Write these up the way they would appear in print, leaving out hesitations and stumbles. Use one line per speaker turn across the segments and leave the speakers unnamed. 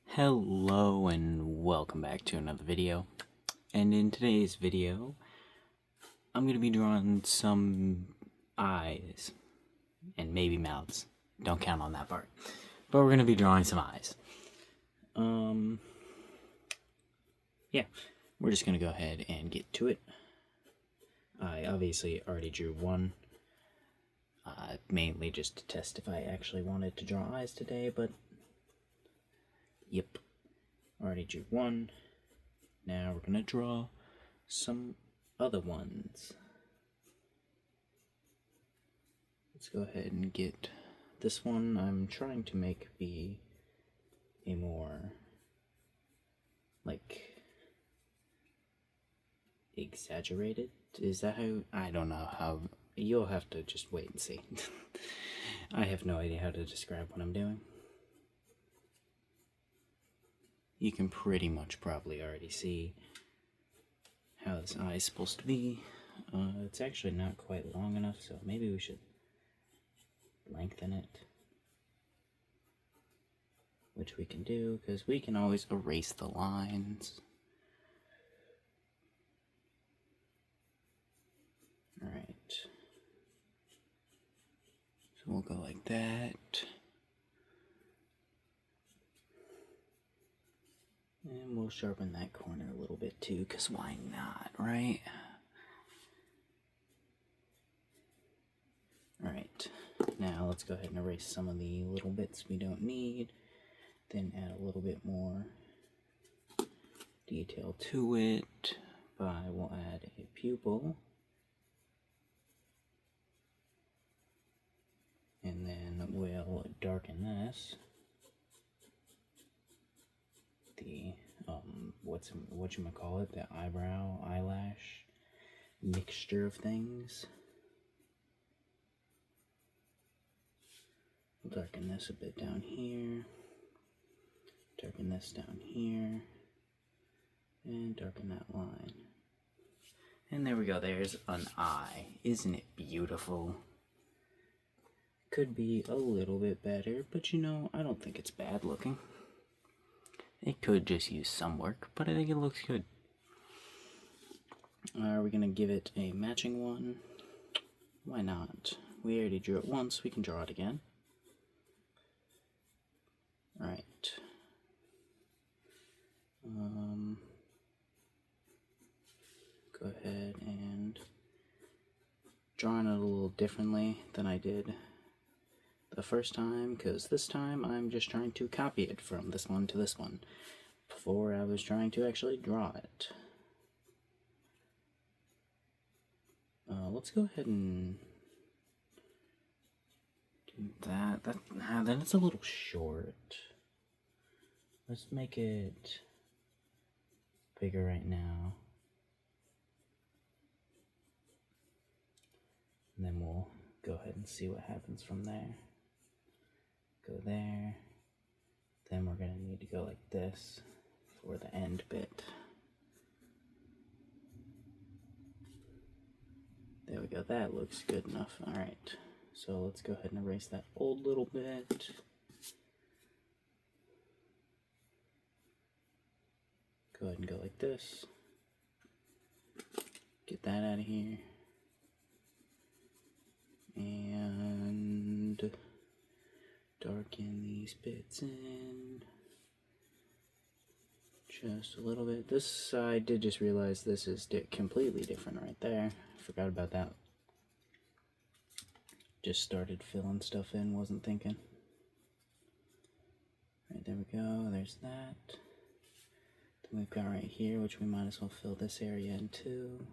Hello and welcome back to another video. And in today's video, I'm going to be drawing some eyes and maybe mouths. Don't count on that part. But we're going to be drawing some eyes. Yeah, we're just going to go ahead and get to it. I obviously already drew one. Mainly just to test if I actually wanted to draw eyes today, but yep. Already drew one. Now we're gonna draw some other ones. Let's go ahead and get this one. I'm trying to make be a more exaggerated. Is that how? I don't know how. You'll have to just wait and see. I have no idea how to describe what I'm doing. You can pretty much probably already see how this eye is supposed to be. It's actually not quite long enough, so maybe we should lengthen it. Which we can do, because we can always erase the lines. Alright. So we'll go like that. And we'll sharpen that corner a little bit too, because why not, right? Alright, now let's go ahead and erase some of the little bits we don't need. Then add a little bit more detail to it. We'll add a pupil. And then we'll darken this. The whatchamacallit, the eyebrow, eyelash mixture of things. We'll darken this a bit down here, darken this down here, and darken that line. And there we go, there's an eye. Isn't it beautiful? Could be a little bit better, but you know, I don't think it's bad looking. It could just use some work, but I think it looks good. Are we gonna give it a matching one? Why not? We already drew it once, we can draw it again. Alright. Go ahead and draw it a little differently than I did the first time, because this time I'm just trying to copy it from this one to this one. Before I was trying to actually draw it. Let's go ahead and do that. Then it's a little short. Let's make it bigger right now. And then we'll go ahead and see what happens from there. Go there. Then we're going to need to go like this for the end bit. There we go, that looks good enough. Alright, so let's go ahead and erase that old little bit. Go ahead and go like this. Get that out of here. And darken these bits in just a little bit. This, I did just realize this is completely different right there. I forgot about that. Just started filling stuff in, wasn't thinking. Right, there we go, there's that. Then we've got right here, which we might as well fill this area in too.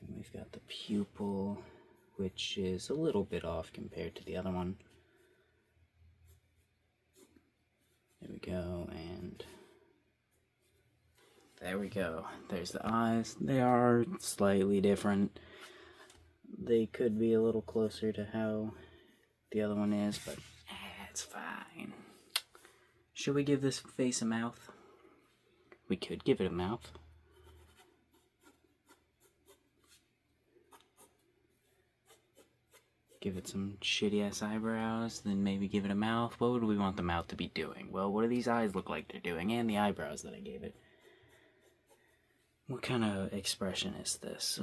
Then we've got the pupil, which is a little bit off compared to the other one. There we go, and there we go. There's the eyes. They are slightly different. They could be a little closer to how the other one is, but it's fine. Should we give this face a mouth? We could give it a mouth. give it some shitty ass eyebrows, then maybe give it a mouth. What would we want the mouth to be doing? Well, what do these eyes look like they're doing? And the eyebrows that I gave it. What kind of expression is this?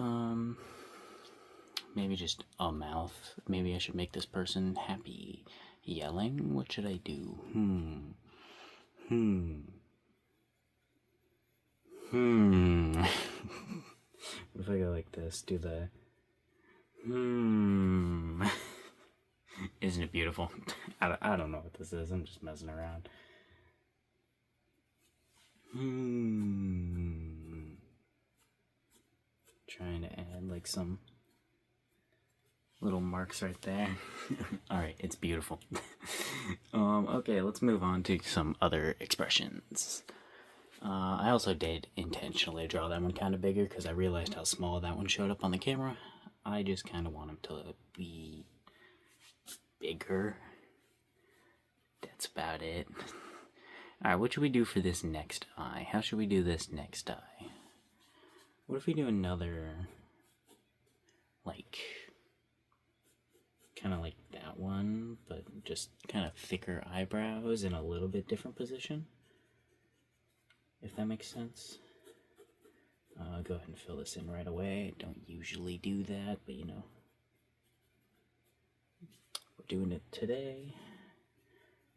Maybe just a mouth. Maybe I should make this person happy. Yelling? What should I do? What if I go like this? Do the Isn't it beautiful? I don't know what this is. I'm just messing around. Trying to add like some little marks right there. Alright, it's beautiful. Okay, let's move on to some other expressions. I also did intentionally draw that one kind of bigger because I realized how small that one showed up on the camera. I just kind of want him to be bigger. That's about it. Alright, what should we do for this next eye? How should we do this next eye? What if we do another, like, kind of like that one, but just kind of thicker eyebrows in a little bit different position? If that makes sense. Go ahead and fill this in right away. I don't usually do that, but you know. We're doing it today.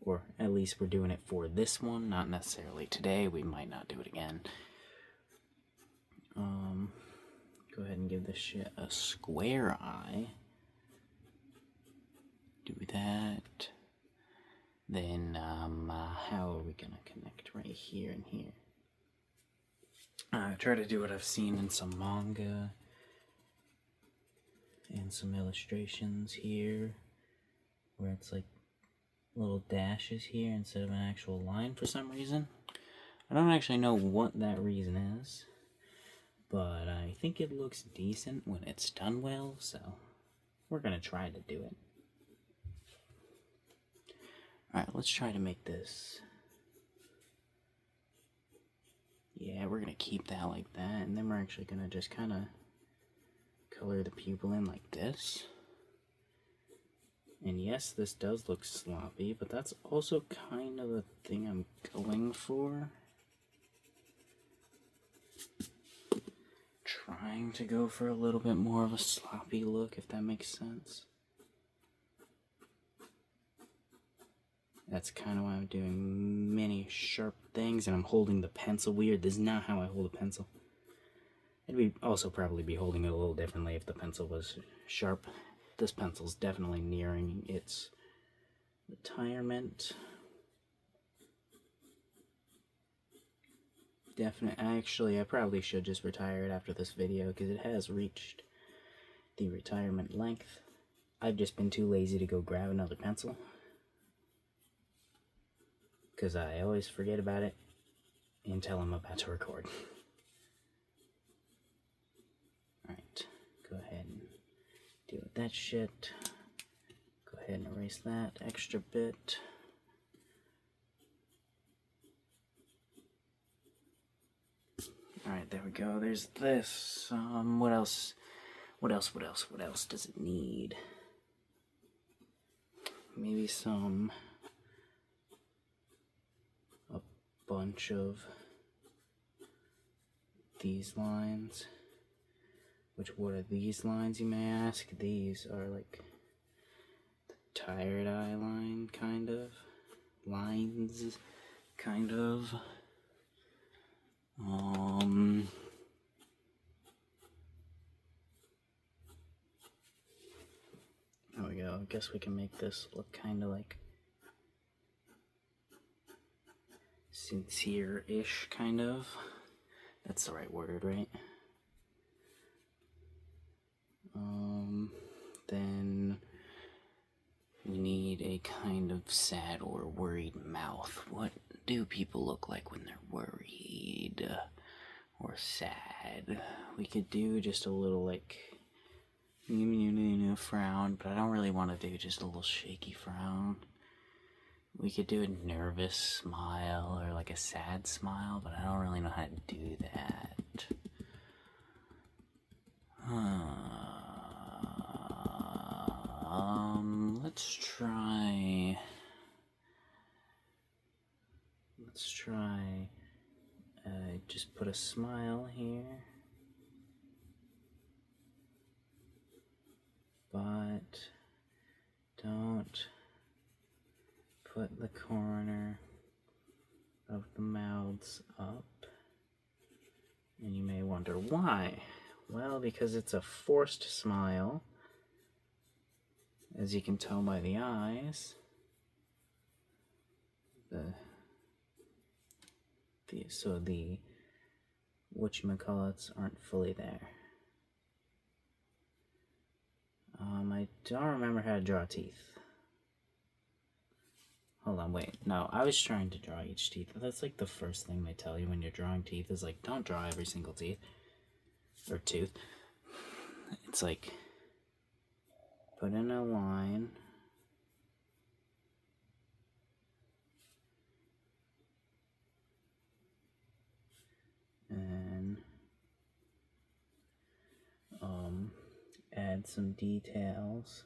Or at least we're doing it for this one, not necessarily today. We might not do it again. Go ahead and give this shit a square eye. Do that. Then, how are we gonna connect right here and here? Try to do what I've seen in some manga and some illustrations here, where it's like little dashes here instead of an actual line for some reason. I don't actually know what that reason is, but I think it looks decent when it's done well, so we're gonna try to do it. Alright, let's try to make this. Yeah, we're gonna keep that like that, and then we're actually gonna just kind of color the pupil in like this. And yes, this does look sloppy, but that's also kind of the thing I'm going for. Trying to go for a little bit more of a sloppy look, if that makes sense. That's kind of why I'm doing many sharp things, and I'm holding the pencil weird. This is not how I hold a pencil. I'd also probably be holding it a little differently if the pencil was sharp. This pencil's definitely nearing its retirement. Actually, I probably should just retire it after this video because it has reached the retirement length. I've just been too lazy to go grab another pencil because I always forget about it until I'm about to record. Alright, go ahead and deal with that shit. Go ahead and erase that extra bit. Alright, there we go. There's this. What else? What else does it need? Maybe a bunch of these lines. What are these lines, you may ask? These are like the tired eye line, kind of. Lines, kind of. There we go. I guess we can make this look kind of like sincere-ish, kind of. That's the right word, right? Then we need a kind of sad or worried mouth. What do people look like when they're worried or sad? We could do just a little like frown, but I don't really want to do just a little shaky frown. We could do a nervous smile or like a sad smile, but I don't really know how to do that. Let's try just put a smile here, but don't put the corner of the mouths up. And you may wonder why. Well, because it's a forced smile, as you can tell by the eyes. So the whatchamacallits aren't fully there. I don't remember how to draw teeth. Hold on, wait. No, I was trying to draw each teeth. That's like the first thing they tell you when you're drawing teeth is like, don't draw every single teeth. Or tooth. It's like, put in a line. And add some details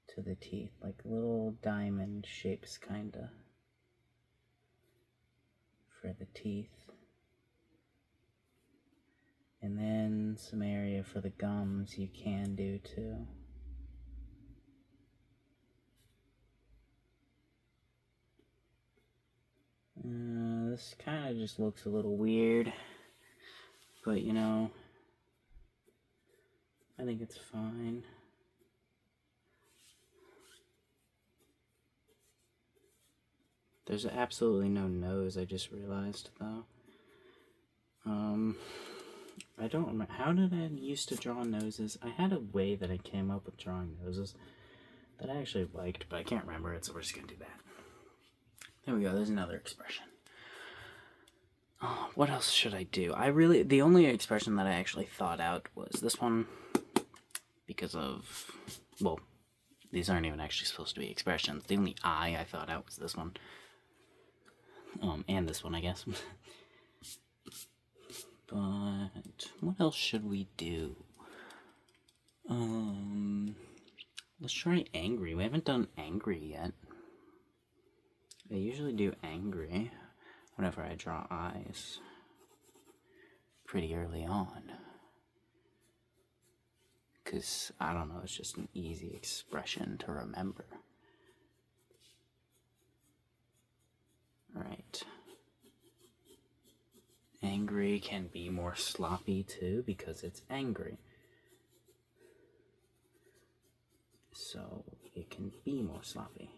to the teeth, like little diamond shapes kinda for the teeth. And then some area for the gums you can do too. This kind of just looks a little weird, but you know, I think it's fine. There's absolutely no nose, I just realized, though. I don't remember. How did I used to draw noses? I had a way that I came up with drawing noses that I actually liked, but I can't remember it, so we're just gonna do that. There we go, there's another expression. What else should I do? The only expression that I actually thought out was this one, because of, well, these aren't even actually supposed to be expressions. The only eye I thought out was this one. And this one, I guess. But what else should we do? Let's try angry. We haven't done angry yet. I usually do angry whenever I draw eyes pretty early on. Because, I don't know, it's just an easy expression to remember. Right. Angry can be more sloppy too because it's angry. So it can be more sloppy.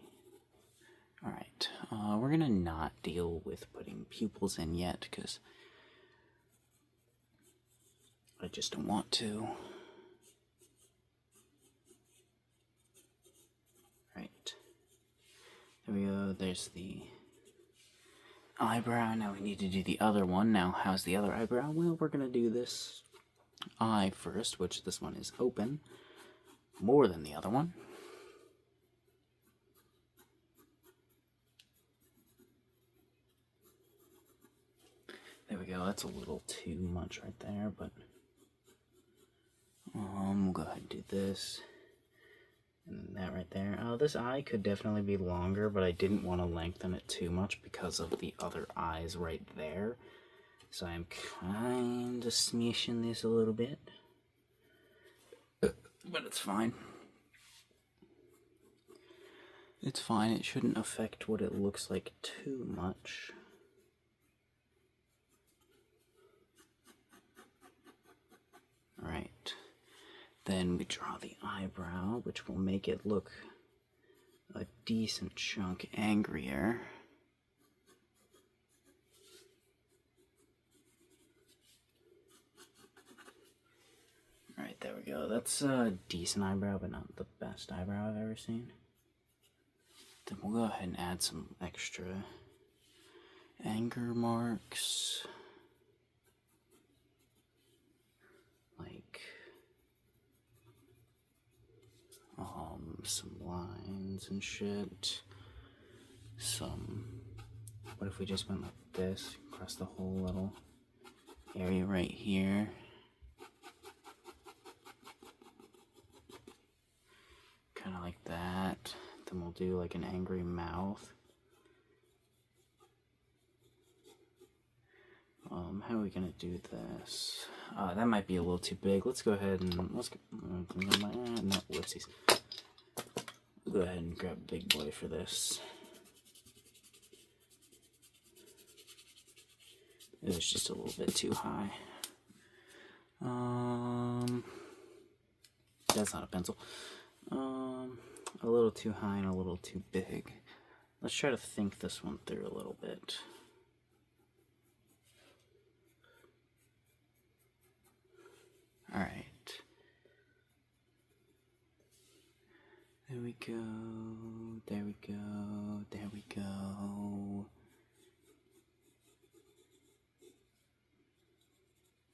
Alright, we're gonna not deal with putting pupils in yet because I just don't want to. Right. There we go, there's the eyebrow. Now we need to do the other one. Now, how's the other eyebrow? Well, we're gonna do this eye first, which this one is open more than the other one. There we go, that's a little too much right there, but we'll go ahead and do this. And that right there. This eye could definitely be longer, but I didn't want to lengthen it too much because of the other eyes right there. So I'm kind of smishing this a little bit. But it's fine. It's fine, it shouldn't affect what it looks like too much. Alright. Then we draw the eyebrow, which will make it look a decent chunk angrier. Alright, there we go. That's a decent eyebrow, but not the best eyebrow I've ever seen. Then we'll go ahead and add some extra anger marks. Like some lines and shit. What if we just went like this across the whole little area right here? like that. Then we'll do like an angry mouth. How are we gonna do this? That might be a little too big. Let's go ahead and no, whoopsies. We'll go ahead and grab a big boy for this. It was just a little bit too high. That's not a pencil. A little too high and a little too big. Let's try to think this one through a little bit. All right. There we go. There we go. There we go.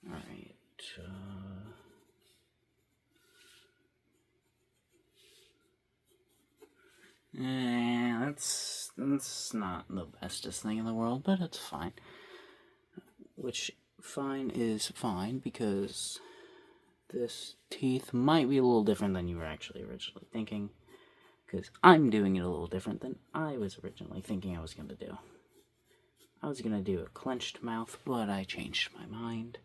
All right. That's not the bestest thing in the world, but it's fine. Which fine is fine because this teeth might be a little different than you were actually originally thinking. Because I'm doing it a little different than I was originally thinking I was going to do. I was going to do a clenched mouth, but I changed my mind.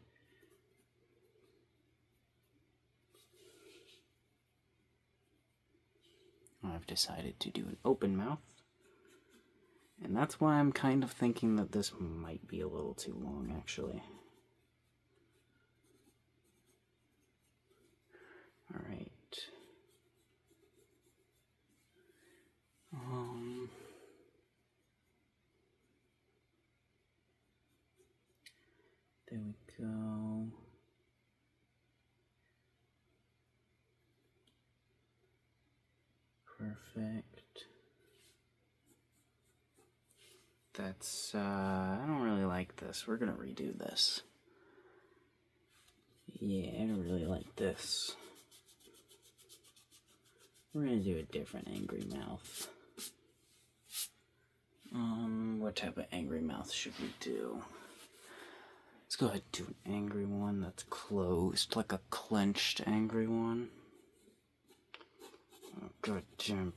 I've decided to do an open mouth. And that's why I'm kind of thinking that this might be a little too long, actually. Alright. There we go. Perfect. That's, I don't really like this. We're gonna redo this. Yeah, I don't really like this. We're gonna do a different angry mouth. What type of angry mouth should we do? Let's go ahead and do an angry one that's closed, like a clenched angry one. Kind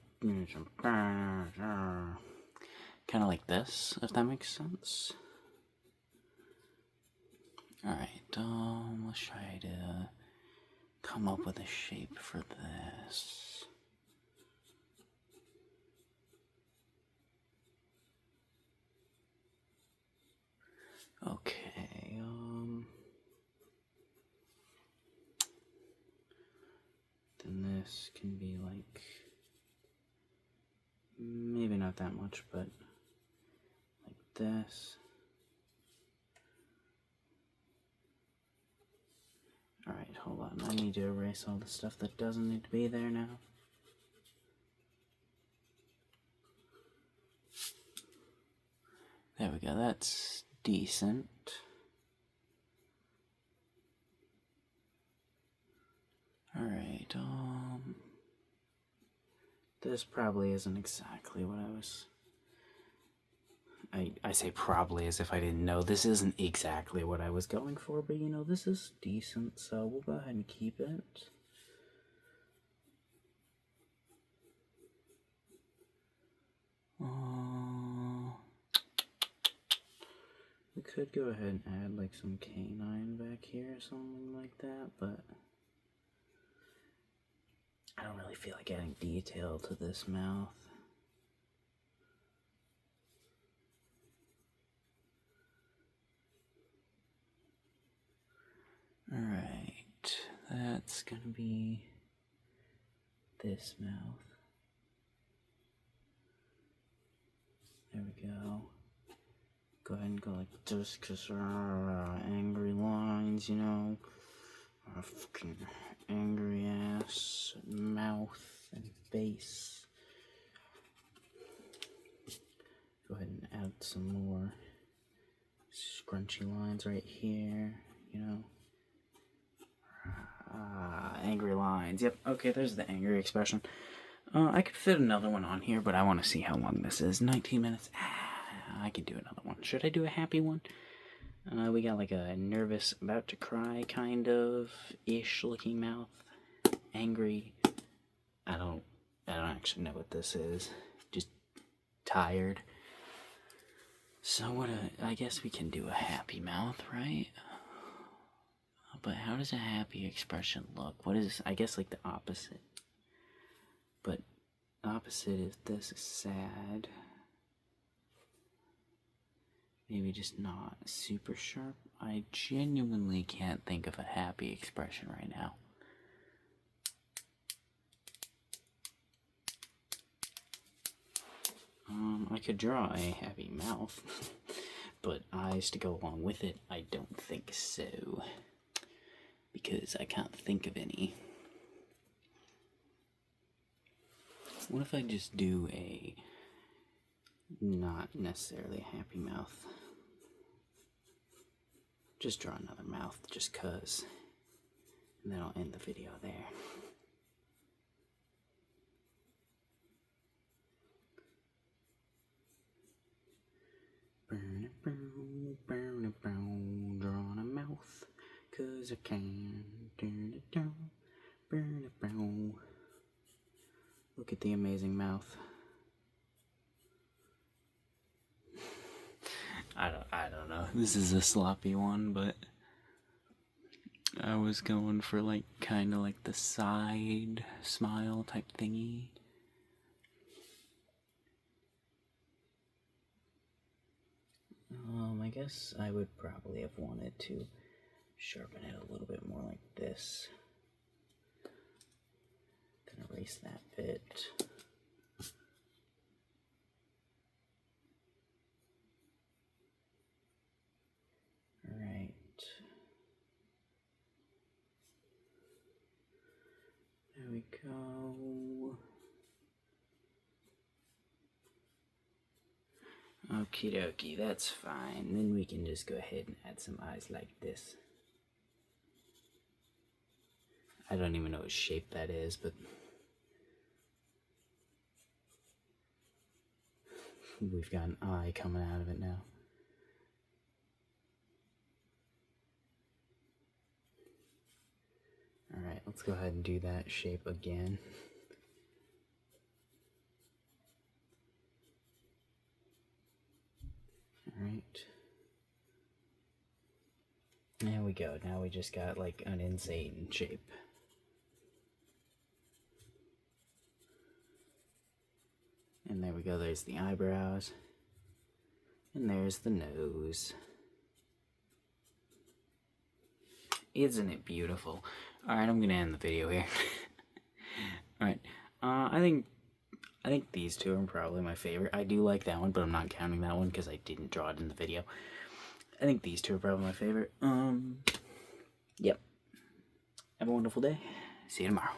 of like this, if that makes sense. Alright, let's try to come up with a shape for this. Okay, then this can be like, maybe not that much, but like this. Alright, hold on, I need to erase all the stuff that doesn't need to be there now. There we go, that's decent. Alright, this probably isn't exactly what I was... I say probably as if I didn't know. This isn't exactly what I was going for, but you know, this is decent, so we'll go ahead and keep it. We could go ahead and add like some canine back here or something like that, but I don't really feel like adding detail to this mouth. Alright, that's gonna be this mouth. There we go. Go ahead and go like this, because angry lines, you know. Fucking angry ass mouth and face. Go ahead and add some more scrunchy lines right here, you know. Angry lines. Yep, okay, there's the angry expression. I could fit another one on here, but I want to see how long this is. 19 minutes. I could do another one. Should I do a happy one? We got like a nervous, about to cry kind of ish looking mouth. Angry. I don't actually know what this is. Just tired. So I guess we can do a happy mouth, right? But how does a happy expression look? What is, I guess, like the opposite. But opposite is this is sad. Maybe just not super sharp. I genuinely can't think of a happy expression right now. I could draw a happy mouth, but eyes to go along with it, I don't think so. Because I can't think of any. What if I just do a not necessarily a happy mouth? Just draw another mouth just cuz. And then I'll end the video there. Drawing a mouth, cause I can. Turn it down, burn it brown. Look at the amazing mouth. I don't know. This is a sloppy one, but I was going for like kind of like the side smile type thingy. I guess I would probably have wanted to sharpen it a little bit more like this. Then erase that bit. Alright. There we go. Okie dokie, that's fine. Then we can just go ahead and add some eyes like this. I don't even know what shape that is, but we've got an eye coming out of it now. Alright, let's go ahead and do that shape again. Alright. There we go. Now we just got like an insane shape. And there we go. There's the eyebrows. And there's the nose. Isn't it beautiful? Alright, I'm gonna end the video here. Alright. I think these two are probably my favorite. I do like that one, but I'm not counting that one because I didn't draw it in the video. I think these two are probably my favorite. Yep. Have a wonderful day. See you tomorrow.